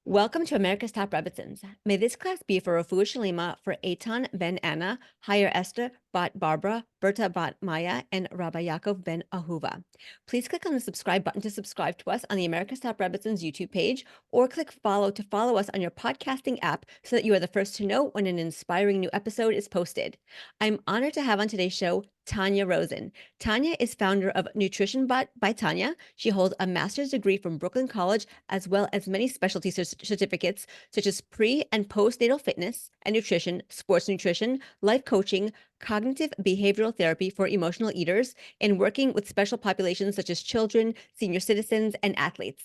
Welcome to America's Top Rebbitzins. May this class be for Rafu Shalima for Eitan ben Anna, Higher Esther, Bat Barbara, Berta Bat Maya, and Rabbi Yaakov ben Ahuva. Please click on the subscribe button to subscribe to us on the America's Top Rebbitzins YouTube page, or click follow to follow us on your podcasting app so that you are the first to know when an inspiring new episode is posted. I'm honored to have on today's show Tanya Rosen. Tanya is founder of Nutrition by Tanya. She holds a master's degree from Brooklyn College, as well as many specialty certificates, such as pre and postnatal fitness and nutrition, sports nutrition, life coaching, cognitive behavioral therapy for emotional eaters, and working with special populations such as children, senior citizens, and athletes.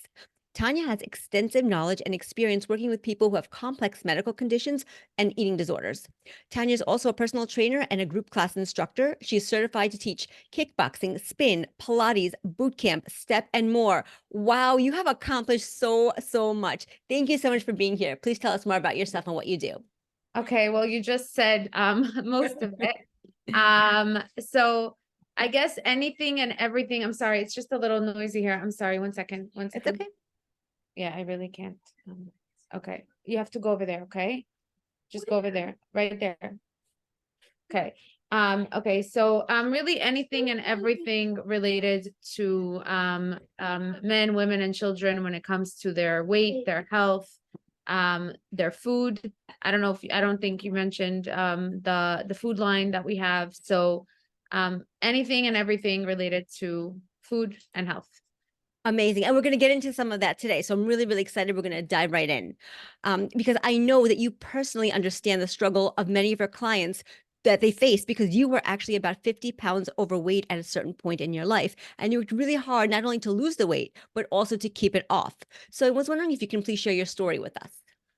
Tanya has extensive knowledge and experience working with people who have complex medical conditions and eating disorders. Tanya is also a personal trainer and a group class instructor. She is certified to teach kickboxing, spin, Pilates, boot camp, step, and more. Wow, you have accomplished so much. Thank you so much for being here. Please tell us more about yourself and what you do. Okay, well, you just said most of it. So I guess anything and everything. I'm sorry, it's just a little noisy here. I'm sorry, one second. It's okay. Yeah, I really can't. Okay, you have to go over there, okay? Just go over there, right there. Okay. Okay, so really anything and everything related to men, women, and children when it comes to their weight, their health, their food. I don't think you mentioned the food line that we have. So anything and everything related to food and health. Amazing. And we're going to get into some of that today. So I'm really excited. We're going to dive right in because I know that you personally understand the struggle of many of your clients that they face because you were actually about 50 pounds overweight at a certain point in your life. And you worked really hard, not only to lose the weight, but also to keep it off. So I was wondering if you can please share your story with us.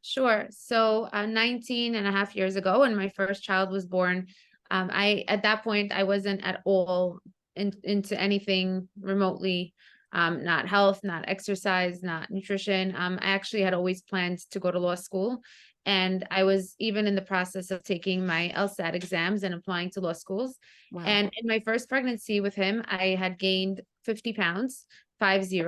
Sure. So 19 and a half years ago, when my first child was born, at that point, I wasn't at all into anything remotely, not health, not exercise, not nutrition. I actually had always planned to go to law school. And I was even in the process of taking my LSAT exams and applying to law schools. Wow. And in my first pregnancy with him, I had gained 50 pounds, 50.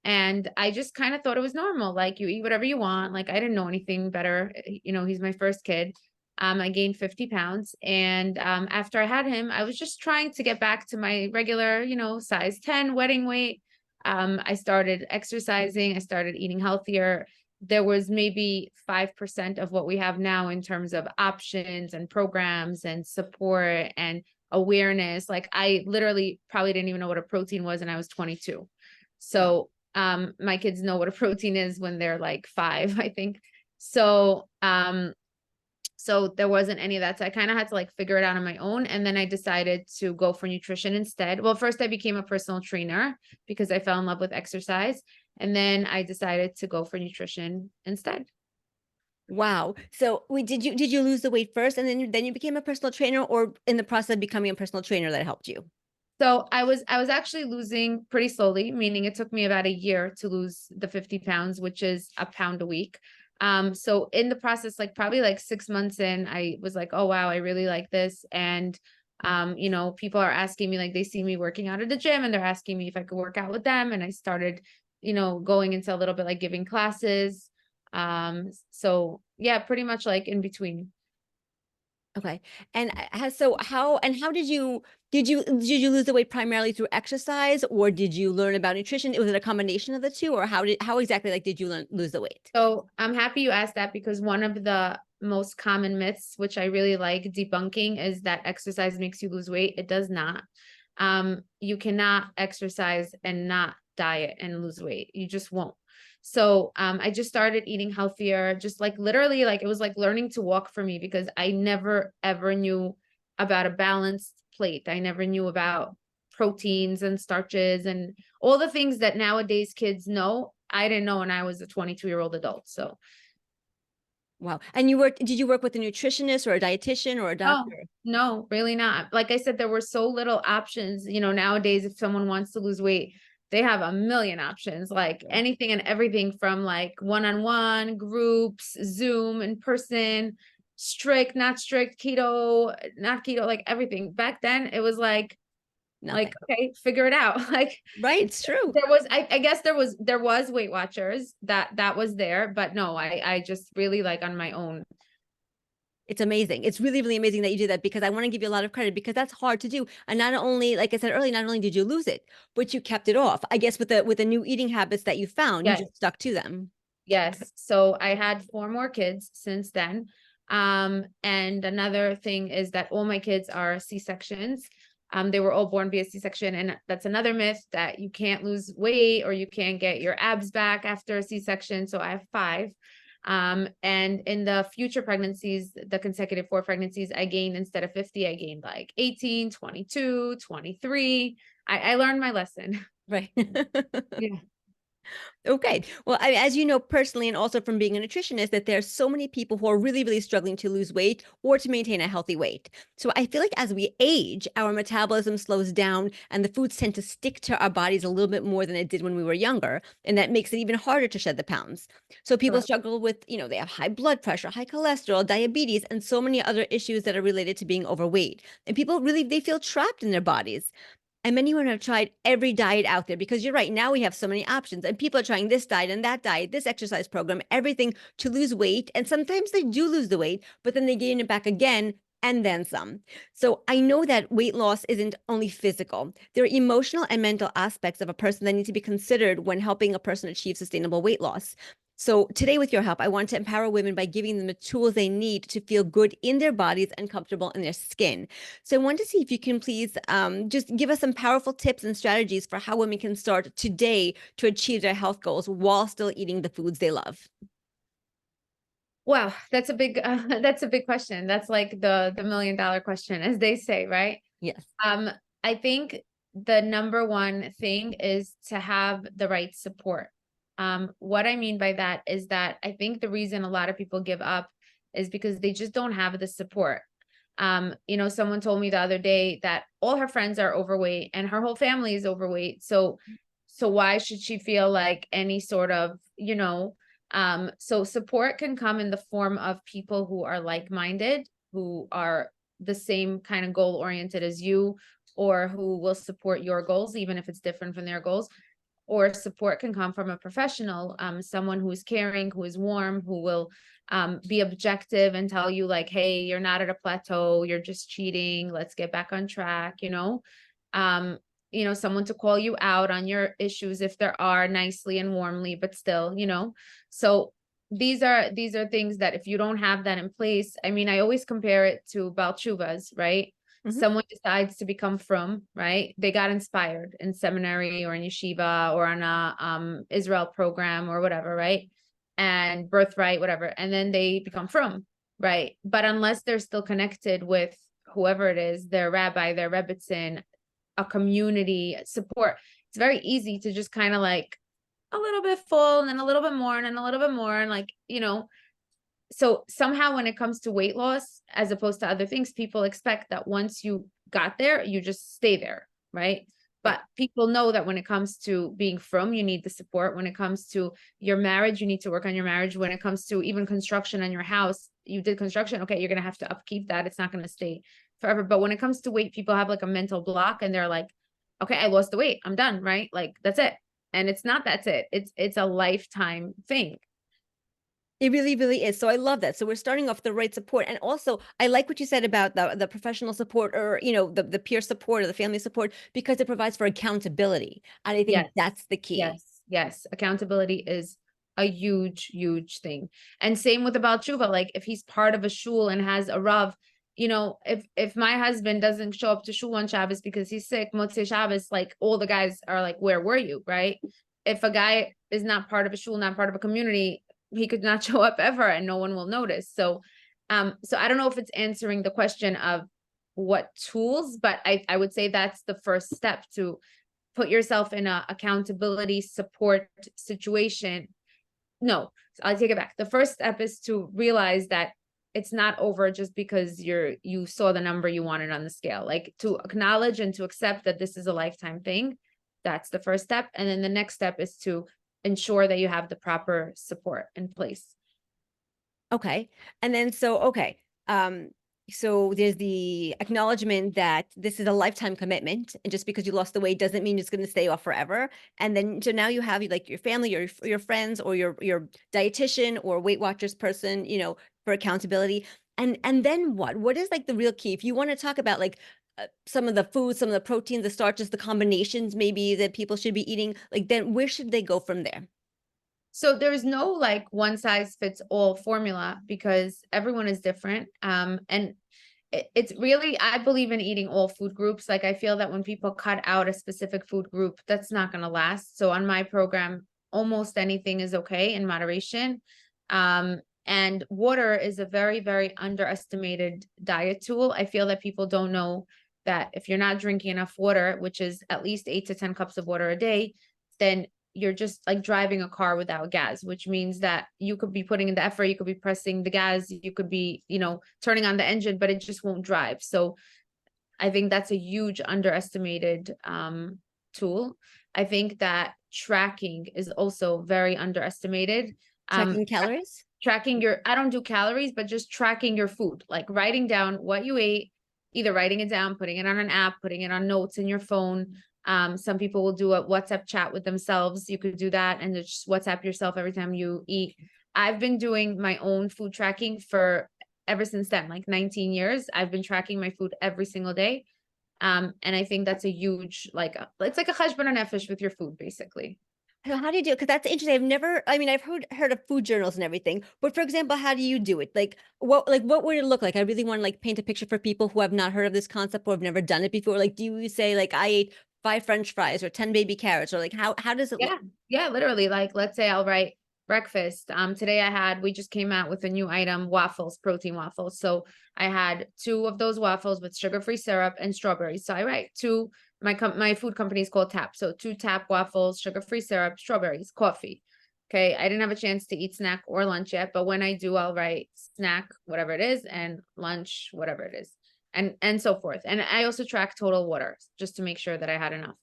And I just kind of thought it was normal. Like, you eat whatever you want. Like, I didn't know anything better. He's my first kid. I gained 50 pounds. And after I had him, I was just trying to get back to my regular, size 10 wedding weight. I started exercising. I started eating healthier. There was maybe 5% of what we have now in terms of options and programs and support and awareness. Like, I literally probably didn't even know what a protein was, and I was 22. So my kids know what a protein is when they're like 5, I think. So so there wasn't any of that. So I kind of had to like figure it out on my own. And then I decided to go for nutrition instead. Well, first I became a personal trainer because I fell in love with exercise. And then I decided to go for nutrition instead. Wow. So did you lose the weight first and then you became a personal trainer, or in the process of becoming a personal trainer that helped you? So I was actually losing pretty slowly, meaning it took me about a year to lose the 50 pounds, which is a pound a week. So in the process, like probably like 6 months in, I was like, oh wow, I really like this. And people are asking me, like, they see me working out at the gym and they're asking me if I could work out with them. And I started, going into a little bit like giving classes. So yeah, pretty much like in between. Okay. And how did you lose the weight primarily through exercise, or did you learn about nutrition? Was it a combination of the two, or how exactly like did you lose the weight? So I'm happy you asked that, because one of the most common myths, which I really like debunking, is that exercise makes you lose weight. It does not. You cannot exercise and not diet and lose weight. You just won't. So I just started eating healthier, just like literally, like it was like learning to walk for me, because I never ever knew about a balanced plate. I never knew about proteins and starches and all the things that nowadays kids know. I didn't know when I was a 22-year-old adult. So Wow. And did you work with a nutritionist or a dietitian or a doctor? no, really not. Like I said, there were so little options. Nowadays, if someone wants to lose weight, they have a million options, like anything and everything, from like one-on-one groups, Zoom, in person, strict, not strict, keto, not keto, like everything. Back then, it was like Like, Nothing. okay, figure it out. Like Right, it's true. there was, I guess there was Weight Watchers that was there, but no, I just really like on my own. It's amazing. It's really, really amazing that you do that because I want to give you a lot of credit because that's hard to do. And not only, like I said earlier, not only did you lose it, but you kept it off. I guess with the new eating habits that you found, you Yes. just stuck to them. Yes. So I had four more kids since then. And another thing is that all my kids are C-sections. They were all born via C-section, and that's another myth that you can't lose weight or you can't get your abs back after a C-section. So I have five. And in the future pregnancies, the consecutive four pregnancies, I gained instead of 50, I gained like 18, 22, 23. I learned my lesson. Right. Yeah. Okay. Well, as you know personally, and also from being a nutritionist, that there's so many people who are really, really struggling to lose weight or to maintain a healthy weight. So I feel like as we age, our metabolism slows down and the foods tend to stick to our bodies a little bit more than it did when we were younger. And that makes it even harder to shed the pounds. So people Correct. struggle with, they have high blood pressure, high cholesterol, diabetes, and so many other issues that are related to being overweight. And people really, they feel trapped in their bodies. And many women have tried every diet out there because you're right. Now we have so many options, and people are trying this diet, this exercise program, everything to lose weight. And sometimes they do lose the weight, but then they gain it back again and then some. So I know that weight loss isn't only physical. There are emotional and mental aspects of a person that need to be considered when helping a person achieve sustainable weight loss. So today, with your help, I want to empower women by giving them the tools they need to feel good in their bodies and comfortable in their skin. So I want to see if you can please just give us some powerful tips and strategies for how women can start today to achieve their health goals while still eating the foods they love. Wow, that's a big question. That's like the $1 million question, as they say, right? Yes. Um, I think the number one thing is to have the right support. What I mean by that is that I think the reason a lot of people give up is because they just don't have the support. Someone told me the other day that all her friends are overweight and her whole family is overweight. So why should she feel like any sort of, so support can come in the form of people who are like-minded, who are the same kind of goal oriented as you, or who will support your goals, even if it's different from their goals. Or support can come from a professional, someone who is caring, who is warm, who will be objective and tell you like, hey, you're not at a plateau, you're just cheating, let's get back on track, um, someone to call you out on your issues if there are, nicely and warmly, but still, so these are things that if you don't have that in place, I mean, I always compare it to Balchuvas, right? Mhm. Someone decides to become frum, right? They got inspired in seminary or in yeshiva or on a Israel program or whatever, right? And birthright, whatever. And then they become frum, right? But unless they're still connected with whoever it is, their rabbi, their rebbitzin, a community support, it's very easy to just kind of like a little bit full and then a little bit more and then a little bit more. And like, so somehow when it comes to weight loss, as opposed to other things, people expect that once you got there, you just stay there, right? Right. But people know that when it comes to being frum, you need the support. When it comes to your marriage, you need to work on your marriage. When it comes to even construction on your house, you did construction, okay, you're going to have to upkeep that. It's not going to stay forever. But when it comes to weight, people have like a mental block and they're like, okay, I lost the weight, I'm done, right? Like that's it. And it's not, that's it. It's a lifetime thing. It really, really is. So I love that. So we're starting off the right support. And also I like what you said about the professional support or, the peer support or the family support because it provides for accountability. And I think Yes. that's the key. Yes, yes. Accountability is a huge, huge thing. And same with about tshuva. Like if he's part of a shul and has a rav, if my husband doesn't show up to shul on Shabbos because he's sick, Motzei Shabbos, like all the guys are like, where were you? Right? If a guy is not part of a shul, not part of a community, he could not show up ever and no one will notice. So I don't know if it's answering the question of what tools, but I would say that's the first step to put yourself in a accountability support situation. No, I'll take it back. The first step is to realize that it's not over just because you saw the number you wanted on the scale. Like to acknowledge and to accept that this is a lifetime thing. That's the first step. And then the next step is to ensure that you have the proper support in place. Okay. And then, so, okay. Um, So there's the acknowledgement that this is a lifetime commitment, and just because you lost the weight doesn't mean it's going to stay off forever. And then so now you have like your family, your friends, or your dietitian or Weight Watchers person, for accountability. And then what? What is like the real key? If you want to talk about like some of the foods, some of the proteins, the starches, the combinations maybe that people should be eating, like then where should they go from there? So there's no like one size fits all formula because everyone is different. And it's really, I believe in eating all food groups. Like I feel that when people cut out a specific food group, that's not going to last. So on my program, almost anything is okay in moderation. And water is a very, very underestimated diet tool. I feel that people don't know that if you're not drinking enough water, which is at least 8 to 10 cups of water a day, then you're just like driving a car without gas, which means that you could be putting in the effort, you could be pressing the gas, you could be, turning on the engine, but it just won't drive. So I think that's a huge underestimated tool. I think that tracking is also very underestimated. Um, Tracking calories? tracking your, I don't do calories, but just tracking your food, like writing down what you ate, either writing it down, putting it on an app, putting it on notes in your phone. Some people will do a WhatsApp chat with themselves. You could do that and just WhatsApp yourself every time you eat. I've been doing my own food tracking for ever since then, like 19 years. I've been tracking my food every single day. And I think that's a huge, it's like a cheshbon nefesh with your food, basically. So how do you do it? Because that's interesting. I've heard of food journals and everything, but for example, how do you do it? What would it look like? I really want to like paint a picture for people who have not heard of this concept or have never done it before. Like, do you say like I ate 5 French fries or 10 baby carrots or like how does it look? Yeah. Yeah, literally. Like, let's say I'll write breakfast. Today we just came out with a new item, waffles, protein waffles. So I had two of those waffles with sugar-free syrup and strawberries. So I write two, my food company is called Tap. So two Tap waffles, sugar-free syrup, strawberries, coffee. Okay. I didn't have a chance to eat snack or lunch yet, but when I do, I'll write snack, whatever it is, and lunch, whatever it is, and so forth. And I also track total water just to make sure that I had enough.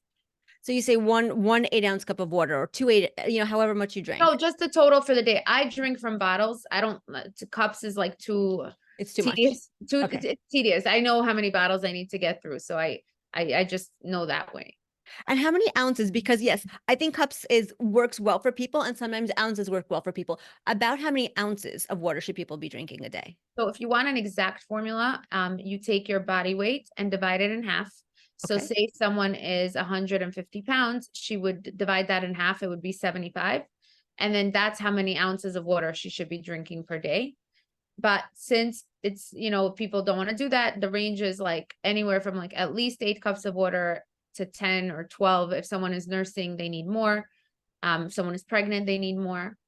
So you say one 8 ounce cup of water or two eight, however much you No, drank. just the total for the day. I drink from bottles. I don't, cups is like too It's too much. tedious, too Okay. it's tedious. I know how many bottles I need to get through. So I just know that way. And how many ounces? Because yes, I think cups is works well for people, and sometimes ounces work well for people. About how many ounces of water should people be drinking a day? So if you want an exact formula, you take your body weight and divide it in half. So Okay. say someone is 150 pounds, she would divide that in half. It would be 75. And then that's how many ounces of water she should be drinking per day. But since it's, people don't want to do that, the range is like anywhere from like at least 8 cups of water to 10 or 12. If someone is nursing, they need more. If someone is pregnant, they need more.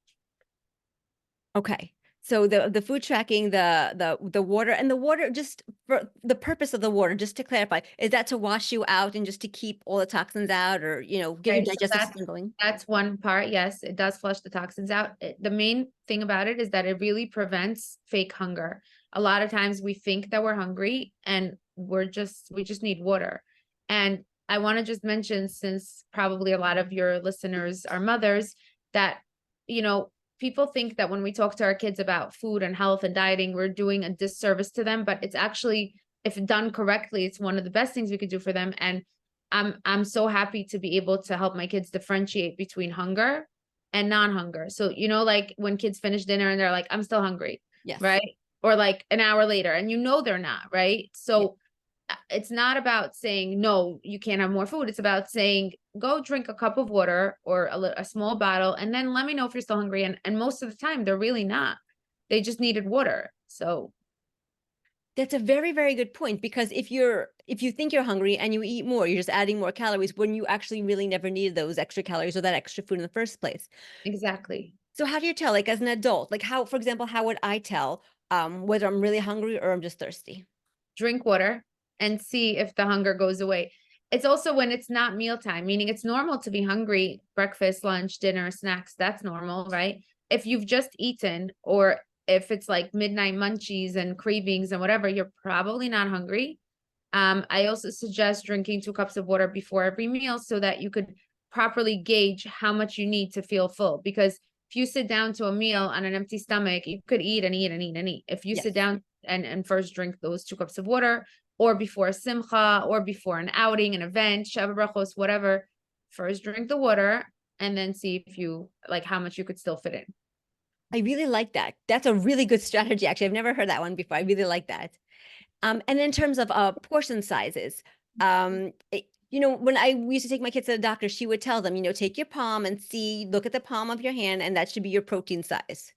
Okay. So the food tracking, the water, and the water, just for the purpose of the water, just to clarify, is that to wash you out and just to keep all the toxins out, or get your Okay, so digestive system going? that's one part. Yes, it does flush the toxins out. The main thing about it is that it really prevents fake hunger. A lot of times we think that we're hungry and we just need water. And I want to just mention, since probably a lot of your listeners are mothers, that, you know, people think that when we talk to our kids about food and health and dieting, we're doing a disservice to them, but it's actually, if done correctly, it's one of the best things we could do for them. And I'm so happy to be able to help my kids differentiate between hunger and non-hunger. So, like when kids finish dinner and they're like, I'm still hungry, Yes. right? Or like an hour later, and they're not, right? Yeah. So it's not about saying, no, you can't have more food. It's about saying, go drink a cup of water or a small bottle, and then let me know if you're still hungry. And most of the time, they're really not. They just needed water. So That's a very, very good point, because if you think you're hungry and you eat more, you're just adding more calories when you actually really never needed those extra calories or that extra food in the first place. exactly. So how do you tell, like as an adult, like how, for example, how would I tell whether I'm really hungry or I'm just thirsty? Drink water and see if the hunger goes away. It's also when it's not mealtime, meaning it's normal to be hungry, breakfast, lunch, dinner, snacks. That's normal, right? If you've just eaten, or if it's like midnight munchies and cravings and whatever, you're probably not hungry. I also suggest drinking 2 cups of water before every meal so that you could properly gauge how much you need to feel full. Because if you sit down to a meal on an empty stomach, you could eat and eat and eat and eat. If you sit Yes. down and first drink those 2 cups of water, or before a simcha, or before an outing, an event, Sheva Brachos, whatever. First drink the water, and then see if you like how much you could still fit in. I really like that. That's a really good strategy. Actually, I've never heard that one before. I really like that. And in terms of portion sizes, when I used to take my kids to the doctor, she would tell them, take your palm and look at the palm of your hand, and that should be your protein size.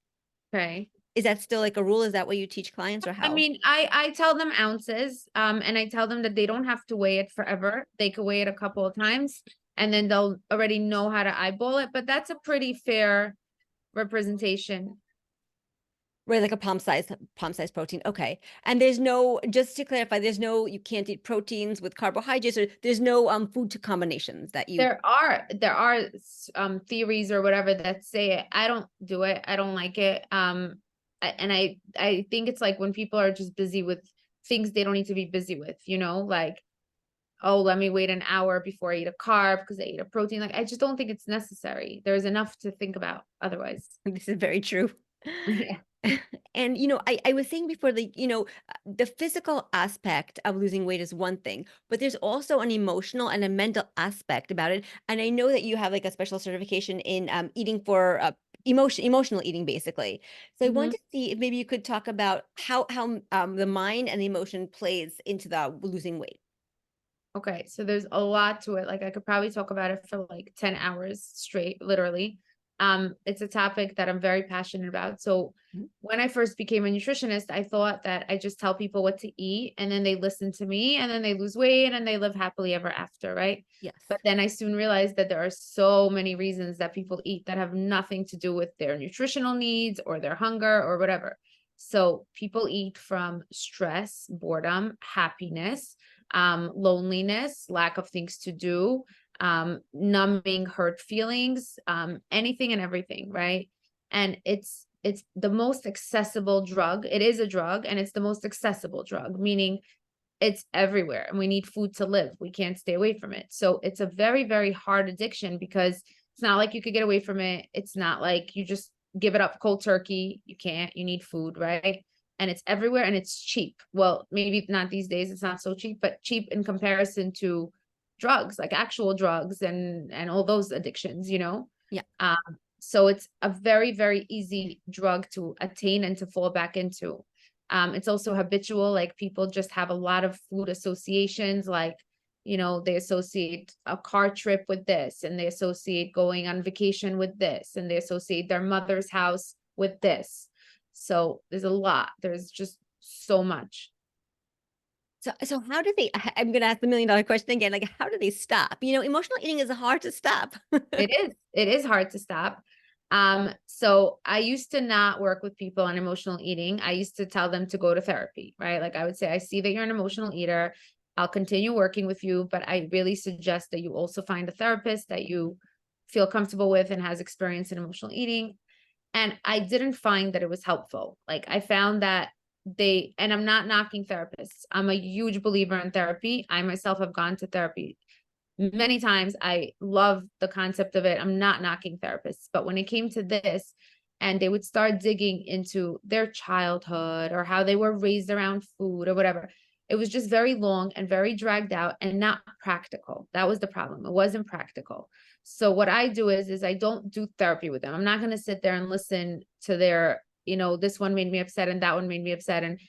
Okay. Is that still like a rule? Is that what you teach clients, or I how? mean, I tell them ounces, and I tell them that they don't have to weigh it forever. They could weigh it a couple of times, and then they'll already know how to eyeball it. But that's a pretty fair representation. Right, like a palm size protein. Okay. And just to clarify, you can't eat proteins with carbohydrates, or there's no food to combinations that you. There are theories or whatever that say it. I don't do it. I don't like it. And I think it's like when people are just busy with things they don't need to be busy with, like, oh, let me wait an hour before I eat a carb because I eat a protein. Like, I just don't think it's necessary. There's enough to think about otherwise. This is very true. Yeah. And I was saying before, the physical aspect of losing weight is one thing, but there's also an emotional and a mental aspect about it. And I know that you have like a special certification in eating for emotional eating, basically. So I want to see if maybe you could talk about how the mind and the emotion plays into the losing weight. Okay, so there's a lot to it. Like I could probably talk about it for like 10 hours straight, literally. It's a topic that I'm very passionate about. So Mhm. when I first became a nutritionist, I thought that I just tell people what to eat and then they listen to me and then they lose weight and they live happily ever after, right? Yes. But then I soon realized that there are so many reasons that people eat that have nothing to do with their nutritional needs or their hunger or whatever. So people eat from stress, boredom, happiness, loneliness, lack of things to do, numbing hurt feelings, anything and everything, right? And it's the most accessible drug. It is a drug, and it's the most accessible drug, meaning it's everywhere, and we need food to live. We can't stay away from it. So it's a very, very hard addiction because it's not like you could get away from it. It's not like you just give it up cold turkey. You can't. You need food, right? And it's everywhere, and it's cheap. Well, maybe not these days, it's not so cheap, but cheap in comparison to drugs, like actual drugs and all those addictions, Yeah. So it's a very, very easy drug to attain and to fall back into. It's also habitual, like people just have a lot of food associations, like, they associate a car trip with this, and they associate going on vacation with this, and they associate their mother's house with this. So there's a lot. There's just so much. So how do they, I'm going to ask the $1,000,000 question again, like, how do they stop? Emotional eating is hard to stop. It is hard to stop. So I used to not work with people on emotional eating. I used to tell them to go to therapy, right? Like I would say, I see that you're an emotional eater. I'll continue working with you, but I really suggest that you also find a therapist that you feel comfortable with and has experience in emotional eating. And I didn't find that it was helpful. Like I found that and I'm not knocking therapists. I'm a huge believer in therapy. I myself have gone to therapy many times. I love the concept of it. I'm not knocking therapists, but when it came to this, and they would start digging into their childhood or how they were raised around food or whatever, it was just very long and very dragged out and not practical. That was the problem. It wasn't practical. So what I do is I don't do therapy with them. I'm not going to sit there and listen to their, this one made me upset and that one made me upset. And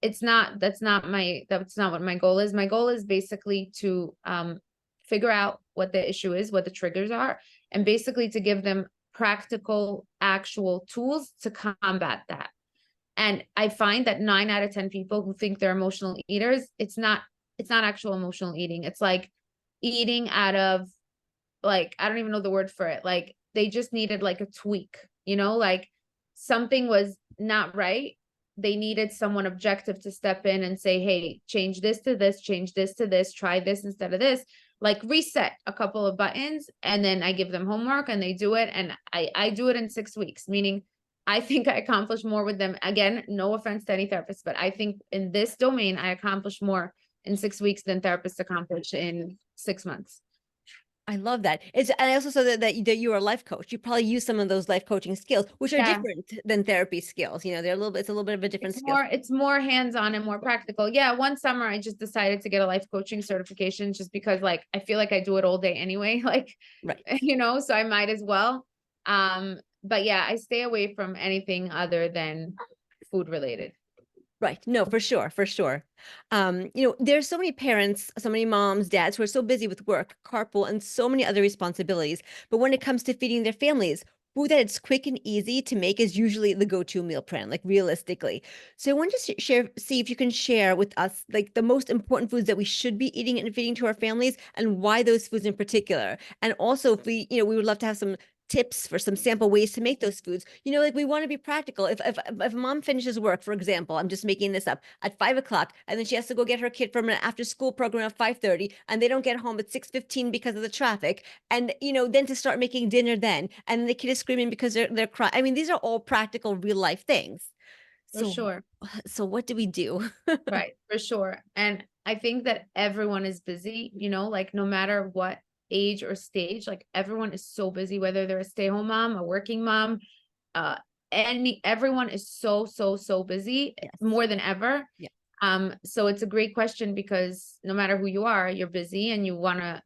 that's not what my goal is. My goal is basically to figure out what the issue is, what the triggers are, and basically to give them practical, actual tools to combat that. And I find that 9 out of 10 people who think they're emotional eaters, it's not actual emotional eating. It's like eating out of, like, I don't even know the word for it. Like they just needed like a tweak, like something was not right. They needed someone objective to step in and say, hey, change this to this, change this to this, try this instead of this, like reset a couple of buttons. And then I give them homework and they do it. And I do it in 6 weeks, meaning I think I accomplish more with them. Again, no offense to any therapist, but I think in this domain, I accomplish more in 6 weeks than therapists accomplish in 6 months. I love that. And I also saw that you are a life coach. You probably use some of those life coaching skills, which are Yeah. different than therapy skills. They're a little bit, it's a little bit of a different skill. It's more hands-on and more practical. Yeah, one summer I just decided to get a life coaching certification just because like I feel like I do it all day anyway, like Right. so I might as well. But yeah, I stay away from anything other than food related. Right. No, for sure, for sure. There's so many parents, so many moms, dads who are so busy with work, carpool, and so many other responsibilities. But when it comes to feeding their families, food that it's quick and easy to make is usually the go-to meal plan, like realistically. So I want to see if you can share with us like the most important foods that we should be eating and feeding to our families and why those foods in particular. And also if we would love to have some tips for some sample ways to make those foods. Like we want to be practical. If mom finishes work, for example, I'm just making this up at 5 o'clock, and then she has to go get her kid from an after school program at 5:30, and they don't get home at 6:15 because of the traffic, and then to start making dinner then, and the kid is screaming because they're crying. I mean, these are all practical, real life things. For So, sure. so what do we do? Right, for sure. And I think that everyone is busy, like no matter what age or stage, like everyone is so busy, whether they're a stay-home mom, a working mom, uh, everyone is so, so, so busy Yes. more than ever. Yeah. So it's a great question because no matter who you are, you're busy and you want to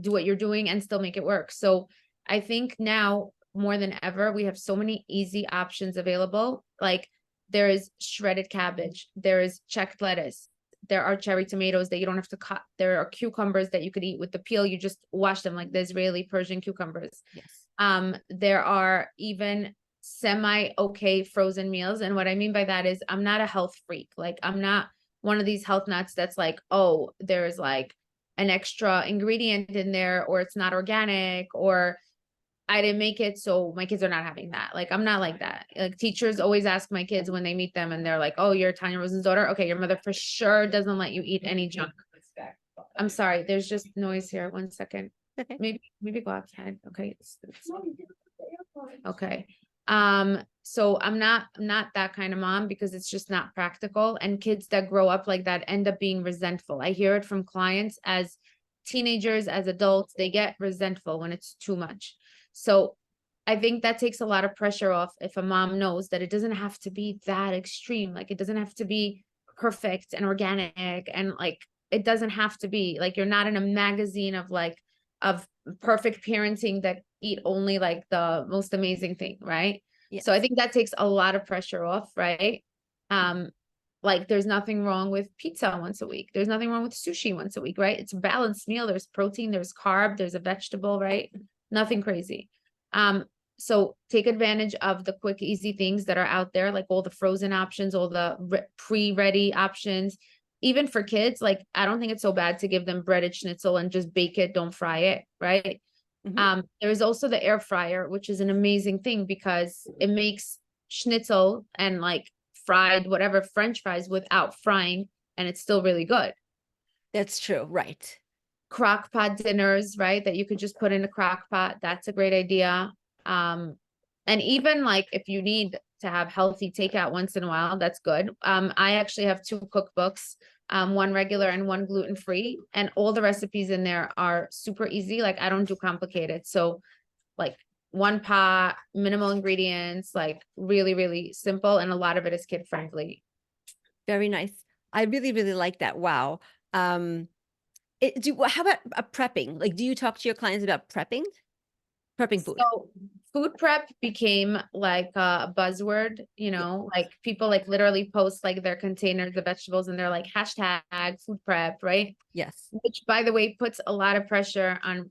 do what you're doing and still make it work. So I think now more than ever, we have so many easy options available. Like there is shredded cabbage, there is checked lettuce, there are cherry tomatoes that you don't have to cut. There are cucumbers that you could eat with the peel. You just wash them like the Israeli Persian cucumbers. Yes. There are even semi okay frozen meals. And what I mean by that is I'm not a health freak. Like I'm not one of these health nuts that's like, oh, there's like an extra ingredient in there, or it's not organic, or I didn't make it, so my kids are not having that. Like, I'm not like that. Like, teachers always ask my kids when they meet them and they're like, oh, you're Tanya Rosen's daughter. Okay, your mother for sure doesn't let you eat any junk. I'm sorry, there's just noise here. 1 second. Okay. Maybe go outside. Okay. Okay. So I'm not that kind of mom because it's just not practical. And kids that grow up like that end up being resentful. I hear it from clients as teenagers, as adults, they get resentful when it's too much. So I think that takes a lot of pressure off if a mom knows that it doesn't have to be that extreme. Like it doesn't have to be perfect and organic and like it doesn't have to be like you're not in a magazine of perfect parenting that eat only like the most amazing thing, right? Yes. So I think that takes a lot of pressure off, right? Like there's nothing wrong with pizza once a week. There's nothing wrong with sushi once a week, right? It's a balanced meal. There's protein, there's carb, there's a vegetable, right? Nothing crazy. So take advantage of the quick, easy things that are out there, like all the frozen options, all the pre-ready options. Even for kids, like I don't think it's so bad to give them breaded schnitzel and just bake it, don't fry it, right? There's also the air fryer, which is an amazing thing because it makes schnitzel and like fried whatever French fries without frying, and it's still really good. That's true. Right. Crock pot dinners, right? That you could just put in a crock pot. That's a great idea. And even like if you need to have healthy takeout once in a while, that's good. I actually have two cookbooks, one regular and one gluten-free, and all the recipes in there are super easy. Like I don't do complicated. So like one pot, minimal ingredients, like really, really simple. And a lot of it is kid friendly. Very nice. I really, really like that. Wow. How about prepping? Like, do you talk to your clients about prepping food? So food prep became like a buzzword, like people like literally post like their containers of vegetables and they're like hashtag food prep, right? Yes. Which by the way puts a lot of pressure on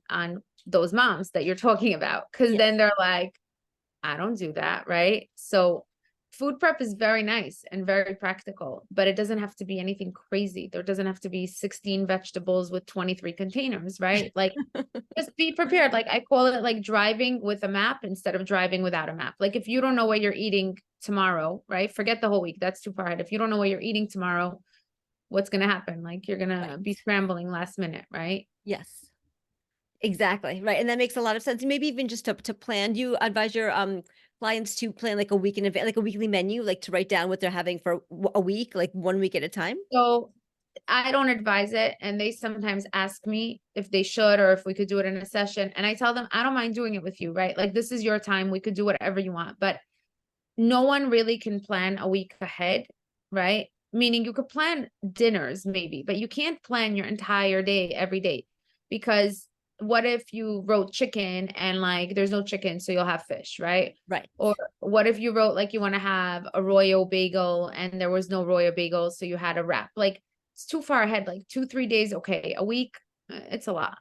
those moms that you're talking about because Yes. then they're like, I don't do that, right? So food prep is very nice and very practical, but it doesn't have to be anything crazy. There doesn't have to be 16 vegetables with 23 containers, right? Like just be prepared. Like I call it like driving with a map instead of driving without a map. Like if you don't know what you're eating tomorrow, right? Forget the whole week. That's too far ahead. If you don't know what you're eating tomorrow, what's going to happen? Like you're going to be scrambling last minute, right? Yes. Exactly. Right. And that makes a lot of sense. And maybe even just to plan, do you advise your clients to plan like a week in advance, like a weekly menu, like to write down what they're having for a week, like 1 week at a time? So I don't advise it. And they sometimes ask me if they should or if we could do it in a session. And I tell them, I don't mind doing it with you, right? Like, this is your time. We could do whatever you want. But no one really can plan a week ahead, right? Meaning you could plan dinners maybe, but you can't plan your entire day every day, because what if you wrote chicken and like there's no chicken, so you'll have fish, right? Right. Or what if you wrote like you want to have a royal bagel and there was no royal bagel, so you had a wrap? Like, it's too far ahead, like 2, 3 days, okay. A week, it's a lot.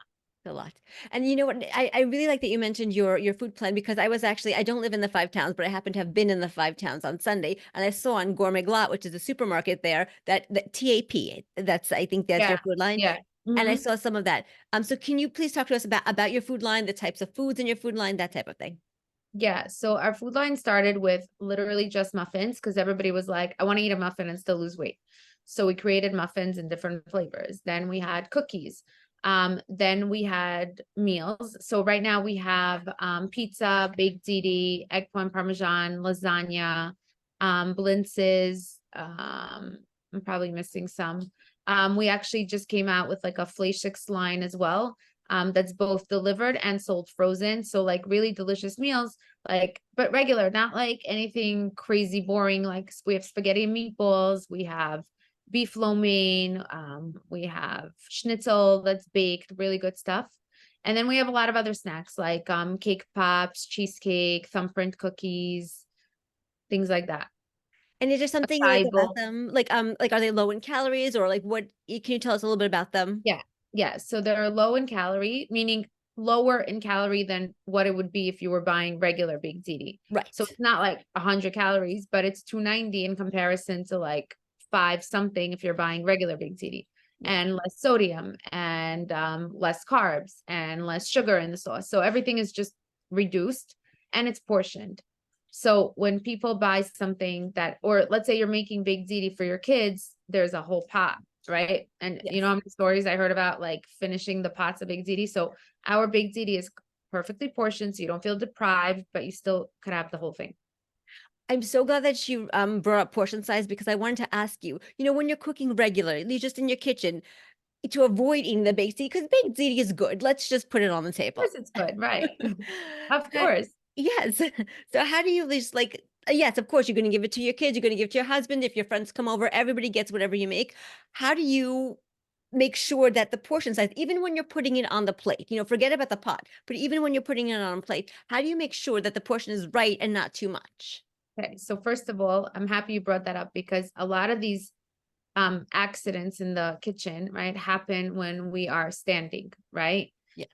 A lot. And you know what? I really like that you mentioned your food plan, because I was actually, I don't live in the five towns, but I happen to have been in the five towns on Sunday, and I saw on Gourmet Glatt, which is a supermarket there, that TAP, that's, I think that's your Yeah. food line. Yeah. And I Mhm. saw some of that. So can you please talk to us about your food line, the types of foods in your food line, that type of thing? Yeah, so our food line started with literally just muffins because everybody was like, I want to eat a muffin and still lose weight. So we created muffins in different flavors. Then we had cookies. Then we had meals. So right now we have pizza, baked ziti, eggplant parmesan, lasagna, blintzes. I'm probably missing some. We actually just came out with like a fleischiks line as well. That's both delivered and sold frozen. So like really delicious meals, like, but regular, not like anything crazy boring. Like we have spaghetti and meatballs, we have beef lo mein, we have schnitzel that's baked, really good stuff. And then we have a lot of other snacks like cake pops, cheesecake, thumbprint cookies, things like that. And is there something like Acai about bowl. them, like are they low in calories, or like can you tell us a little bit about them? Yeah. Yeah. So they're low in calorie, meaning lower in calorie than what it would be if you were buying regular big ziti. So Right. it's not like 100 calories, but it's 290 in comparison to like five something if you're buying regular big ziti, Yeah. and less sodium and less carbs and less sugar in the sauce. So everything is just reduced and it's portioned. So when people buy something that, or let's say you're making big ziti for your kids, there's a whole pot, right? And you know Yes. how many stories I heard about like finishing the pots of big ziti. So our big ziti is perfectly portioned, so you don't feel deprived, but you still could have the whole thing. I'm so glad that you brought up portion size, because I wanted to ask you, when you're cooking regularly, just in your kitchen, to avoid eating the baked ziti, because baked ziti is good. Let's just put it on the Of course table. it's good, right? Of Uh, course. yes. So how do you just like, yes, of course, you're going to give it to your kids, you're going to give it to your husband. If your friends come over, everybody gets whatever you make. How do you make sure that the portion size, even when you're putting it on the plate, forget about the pot, but even when you're putting it on a plate, how do you make sure that the portion is right and not too much? Okay, so first of all, I'm happy you brought that up because a lot of these accidents in the kitchen, right, happen when we are standing, right? Yes.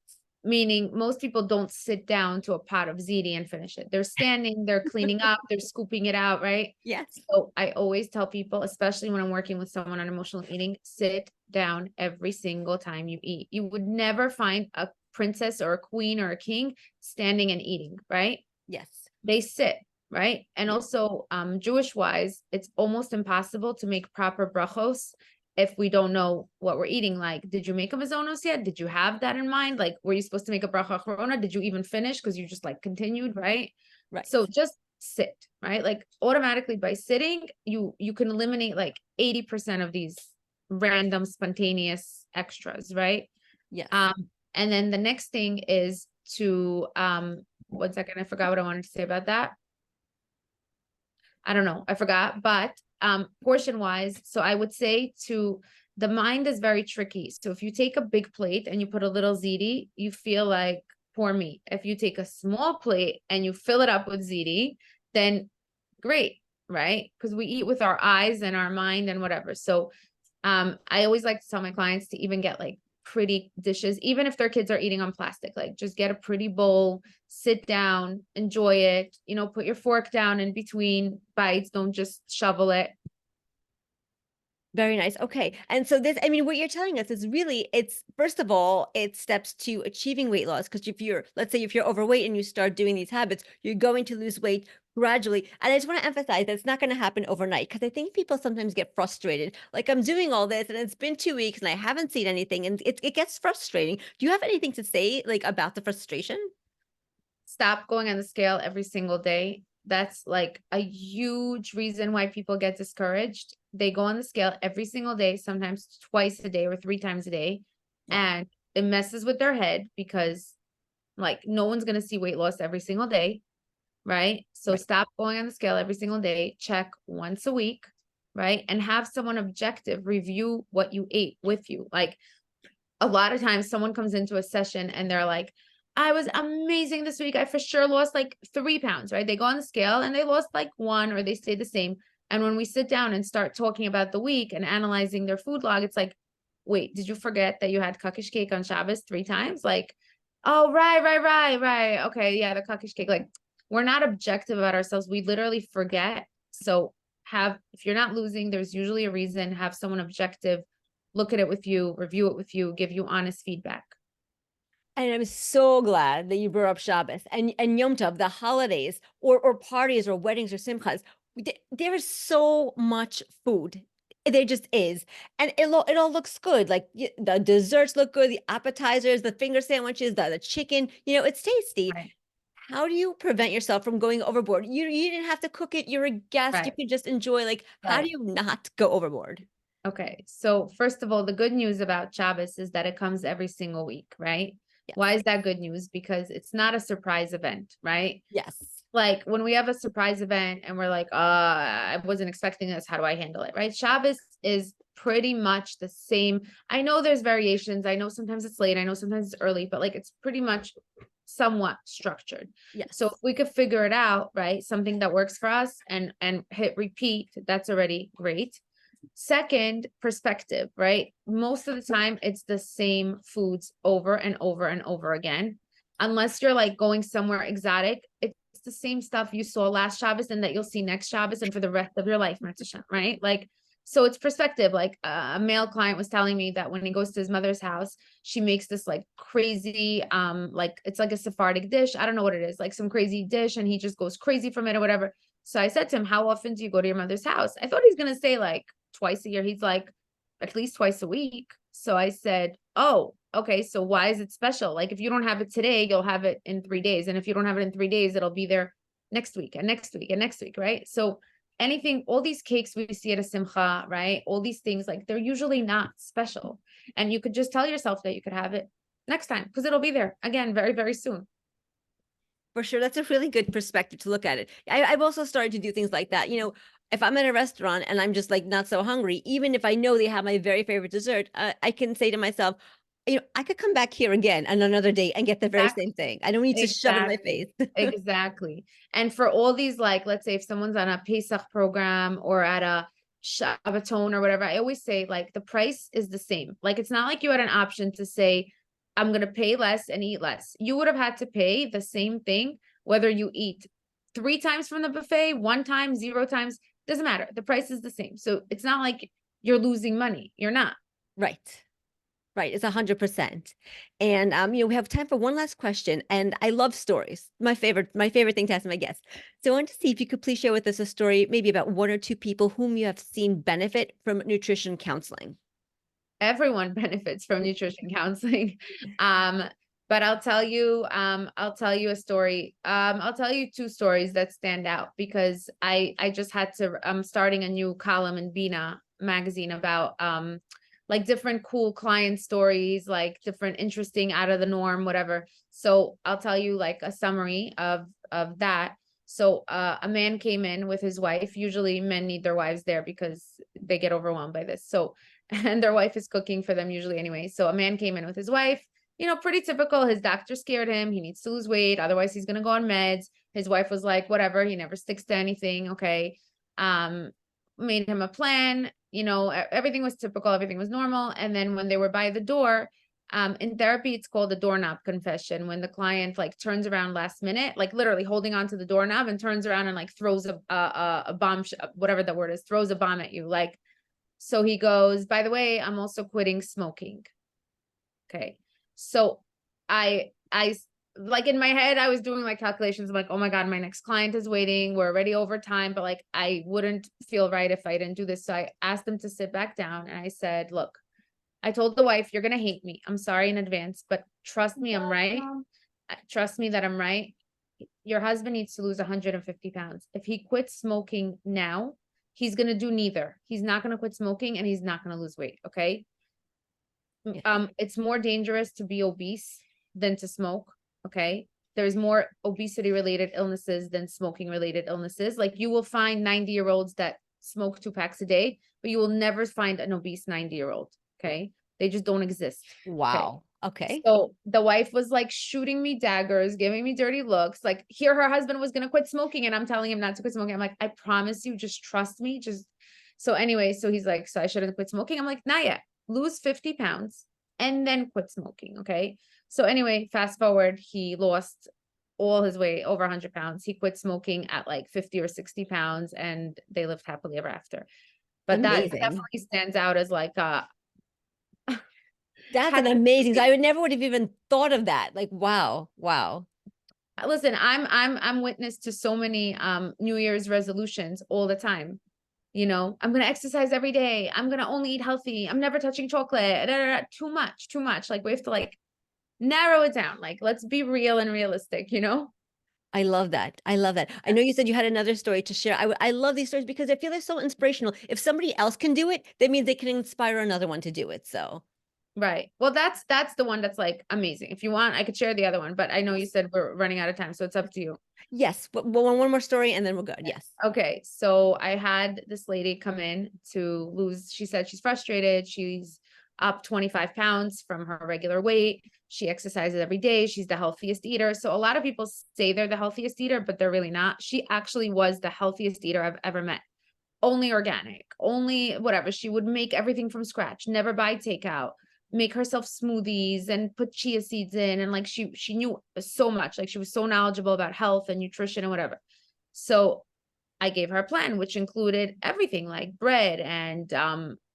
Meaning most people don't sit down to a pot of ziti and finish it. They're standing, they're cleaning up, they're scooping it out, right? Yes. So I always tell people, especially when I'm working with someone on emotional eating, sit down every single time you eat. You would never find a princess or a queen or a king standing and eating, right? Yes. They sit, right? And Yes. also, Jewish wise, it's almost impossible to make proper brachos if we don't know what we're eating. Like, did you make a mazonos yet? Did you have that in mind? Like, were you supposed to make a bracha achrona? Did you even finish? Because you just like continued, right? Right. So just sit, right? Like automatically by sitting, you can eliminate like 80% of these random spontaneous extras, right? Yes. Um, and then the next thing is to 1 second, I forgot what I wanted to say about that. I don't know, I forgot, but portion wise, so I would say to the mind is very tricky. So if you take a big plate and you put a little ziti, you feel like poor me. If you take a small plate and you fill it up with ziti, then great, right? Because we eat with our eyes and our mind and whatever. So I always like to tell my clients to even get like pretty dishes, even if their kids are eating on plastic, like just get a pretty bowl, sit down, enjoy it, put your fork down in between bites, don't just shovel it. Very nice. Okay. And so this, I mean, what you're telling us is really, it's first of all, it's steps to achieving weight loss. Because let's say if you're overweight and you start doing these habits, you're going to lose weight gradually. And I just want to emphasize that it's not going to happen overnight, because I think people sometimes get frustrated. Like, I'm doing all this and it's been 2 weeks and I haven't seen anything, and it gets frustrating. Do you have anything to say like about the frustration? Stop going on the scale every single day That's like a huge reason why people get discouraged. They go on the scale every single day, sometimes twice a day or 3 times a day, Yeah, and it messes with their head because like no one's going to see weight loss every single day, right? So right. stop going on the scale every single day, check once a week, right? And have someone objective review what you ate with you. Like a lot of times someone comes into a session and they're like, I was amazing this week. I for sure lost like 3 pounds, right? They go on the scale and they lost like 1 or they stay the same. And when we sit down and start talking about the week and analyzing their food log, it's like, wait, did you forget that you had kukish cake on Shabbos 3 times? Like, oh, right. Okay, yeah, the kukish cake. Like, we're not objective about ourselves. We literally forget. So if you're not losing, there's usually a reason. Have someone objective look at it with you, review it with you, give you honest feedback. And I'm so glad that you brought up Shabbos and Yom Tov, the holidays or parties or weddings or simchas. There is so much food. There just is. And it all looks good. Like the desserts look good, the appetizers, the finger sandwiches, the chicken, it's tasty. Right. How do you prevent yourself from going overboard? You didn't have to cook it. You're a guest. You Right. can just enjoy. Like, how do Right. you not go overboard? Okay. So first of all, the good news about Shabbos is that it comes every single week, right? Why Yes. is that good news? Because it's not a surprise event, right? Yes. Like when we have a surprise event and we're like, I wasn't expecting this. How do I handle it? Right. Shabbos is pretty much the same. I know there's variations. I know sometimes it's late. I know sometimes it's early, but like it's pretty much somewhat structured. So if Yes. we could figure it out, right? Something that works for us and hit repeat, that's already great. Second, perspective, right? Most of the time it's the same foods over and over and over again. Unless you're like going somewhere exotic, it's the same stuff you saw last Shabbos and that you'll see next Shabbos and for the rest of your life, right? Like, so it's perspective. Like a male client was telling me that when he goes to his mother's house, she makes this like crazy, like it's like a Sephardic dish. I don't know what it is, like some crazy dish, and he just goes crazy from it or whatever. So I said to him, how often do you go to your mother's house? I thought he's gonna say like twice a year. He's like, at least twice a week. So I said, oh, okay. So why is it special? Like if you don't have it today, you'll have it in 3 days. And if you don't have it in 3 days, it'll be there next week and next week and next week, right? So anything, all these cakes we see at a simcha, right? All these things, like they're usually not special. And you could just tell yourself that you could have it next time because it'll be there again very, very soon. For sure. That's a really good perspective to look at it. I've also started to do things like that. If I'm at a restaurant and I'm just like not so hungry, even if I know they have my very favorite dessert, I can say to myself, I could come back here again on another day and get the very same thing. I don't need to shove it in my Exactly. face. Exactly. And for all these, like, let's say if someone's on a Pesach program or at a Shabbaton or whatever, I always say, like, the price is the same. Like, it's not like you had an option to say, I'm going to pay less and eat less. You would have had to pay the same thing, whether you eat 3 times from the buffet, 1 time, 0 times, doesn't matter. The price is the same. So it's not like you're losing money. You're not. Right. Right. It's 100%. And we have time for one last question. And I love stories. My favorite thing to ask my guests. So I wanted to see if you could please share with us a story, maybe about one or two people whom you have seen benefit from nutrition counseling. Everyone benefits from nutrition counseling. Um, but I'll tell you a story. I'll tell you 2 stories that stand out because I just had to, I'm starting a new column in Bina magazine about like different cool client stories, like different interesting out of the norm, whatever. So I'll tell you like a summary of that. So a man came in with his wife. Usually men need their wives there because they get overwhelmed by this. So and their wife is cooking for them usually anyway. So a man came in with his wife, pretty typical. His doctor scared him. He needs to lose weight. Otherwise he's going to go on meds. His wife was like, whatever. He never sticks to anything. Okay. Made him a plan, everything was typical. Everything was normal. And then when they were by the door, in therapy, it's called a doorknob confession. When the client like turns around last minute, like literally holding onto the doorknob and turns around and like throws a bomb, whatever the word is, throws a bomb at you. Like, so he goes, by the way, I'm also quitting smoking. Okay. So I like in my head, I was doing like calculations. I'm like, oh my God, my next client is waiting. We're already over time, but like, I wouldn't feel right if I didn't do this. So I asked him to sit back down and I said, look, I told the wife, you're going to hate me. I'm sorry in advance, but trust me, I'm right. Trust me that I'm right. your husband needs to lose 150 pounds. If he quits smoking now, he's going to do neither. He's not going to quit smoking and he's not going to lose weight. Okay. Yeah. It's more dangerous to be obese than to smoke. Okay. There's more obesity related illnesses than smoking related illnesses. Like you will find 90-year-olds that smoke 2 packs a day, but you will never find an obese 90-year-old. Okay. They just don't exist. Okay. Wow. Okay. So the wife was like shooting me daggers, giving me dirty looks. Like here, her husband was going to quit smoking and I'm telling him not to quit smoking. I'm like, I promise you, just trust me. Just so anyway, so he's like, so I shouldn't quit smoking. I'm like, not yet. Lose 50 pounds and then quit smoking. Okay. So anyway, fast forward, he lost all his weight, over 100 pounds. He quit smoking at like 50 or 60 pounds and they lived happily ever after. But that Amazing. definitely stands out as like That's an amazing. So I would never would have even thought of that. Like, wow, wow. listen, I'm witness to so many New Year's resolutions all the time. You know, I'm gonna exercise every day. I'm gonna only eat healthy. I'm never touching chocolate. Too much, too much. Like we have to like narrow it down. Like let's be real and realistic, you know? I love that. I love that. I know you said you had another story to share. I love these stories because I feel they're so inspirational. If somebody else can do it, that means they can inspire another one to do it. So Right. Well, that's the one that's like amazing. If you want, I could share the other one, but I know you said we're running out of time, so it's up to you. yes, but one more story and then we're good. Yes. Okay. So I had this lady come in to lose, she said she's frustrated. She's up 25 pounds from her regular weight. She exercises every day. She's the healthiest eater. So a lot of people say they're the healthiest eater, but they're really not. She actually was the healthiest eater I've ever met. Only organic, only whatever. She would make everything from scratch, never buy takeout, make herself smoothies and put chia seeds in. And like she knew so much. Like she was so knowledgeable about health and nutrition and whatever. So I gave her a plan, which included everything like bread and,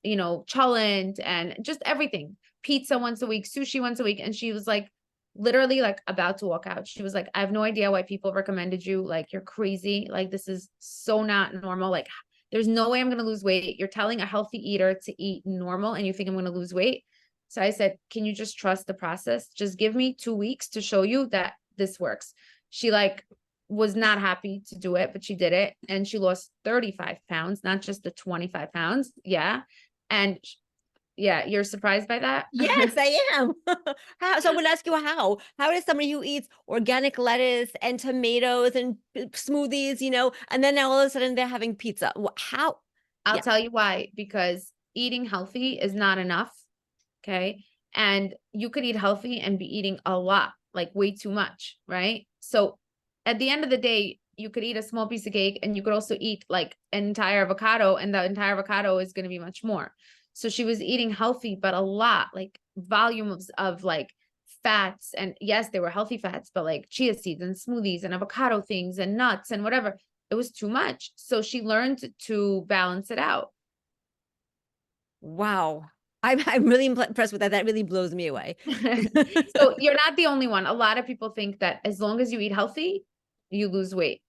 cholent and just everything, pizza once a week, sushi once a week. And she was like, literally like about to walk out. She was like, I have no idea why people recommended you. Like, you're crazy. Like, this is so not normal. Like, there's no way I'm going to lose weight. You're telling a healthy eater to eat normal and you think I'm going to lose weight. So I said, can you just trust the process? Just give me 2 weeks to show you that this works. She like was not happy to do it, but she did it. And she lost 35 pounds, not just the 25 pounds. Yeah. And yeah, you're surprised by that? Yes, I am. How? So I would ask you how. How does somebody who eats organic lettuce and tomatoes and smoothies, and then now all of a sudden they're having pizza? How? I'll Yeah. tell you why, because eating healthy is not enough. Okay. And you could eat healthy and be eating a lot, like way too much. Right. So at the end of the day, you could eat a small piece of cake and you could also eat like an entire avocado, and the entire avocado is going to be much more. So she was eating healthy, but a lot, like volumes of like fats. And yes, they were healthy fats, but like chia seeds and smoothies and avocado things and nuts and whatever. It was too much. So she learned to balance it out. Wow. I'm really impressed with that. That really blows me away. So you're not the only one. A lot of people think that as long as you eat healthy, you lose weight,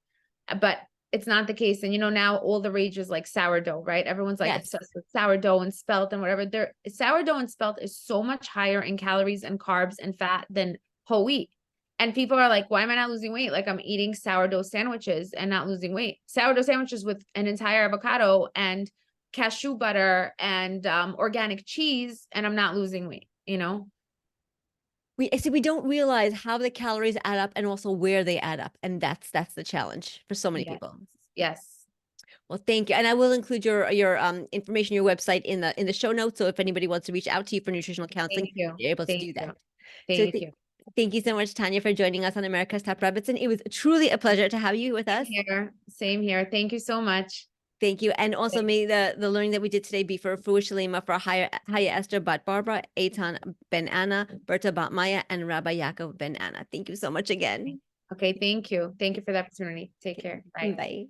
but it's not the case. And now all the rage is like sourdough, right? Everyone's like Yes. obsessed with sourdough and spelt and whatever. Sourdough and spelt is so much higher in calories and carbs and fat than whole wheat. And people are like, why am I not losing weight? Like I'm eating sourdough sandwiches and not losing weight. Sourdough sandwiches with an entire avocado and cashew butter and organic cheese, and I'm not losing weight, We don't realize how the calories add up and also where they add up. And that's the challenge for so many Yes. people. Yes. Well, thank you. And I will include your information, your website in the show notes. So if anybody wants to reach out to you for nutritional counseling, Thank you. you're able to Thank do you. that. So Thank you. thank you so much, Tanya, for joining us on America's Top Rabbits. And it was truly a pleasure to have you with us. Same here. Thank you so much. Thank you. And also may the learning that we did today be for Refuah Shalema for Haya Esther Bat Barbara, Eitan Ben Anna, Berta Bat Maya, and Rabbi Yaakov Ben Anna. Thank you so much again. Okay. Thank you. Thank you for the opportunity. Take care. Bye. Bye.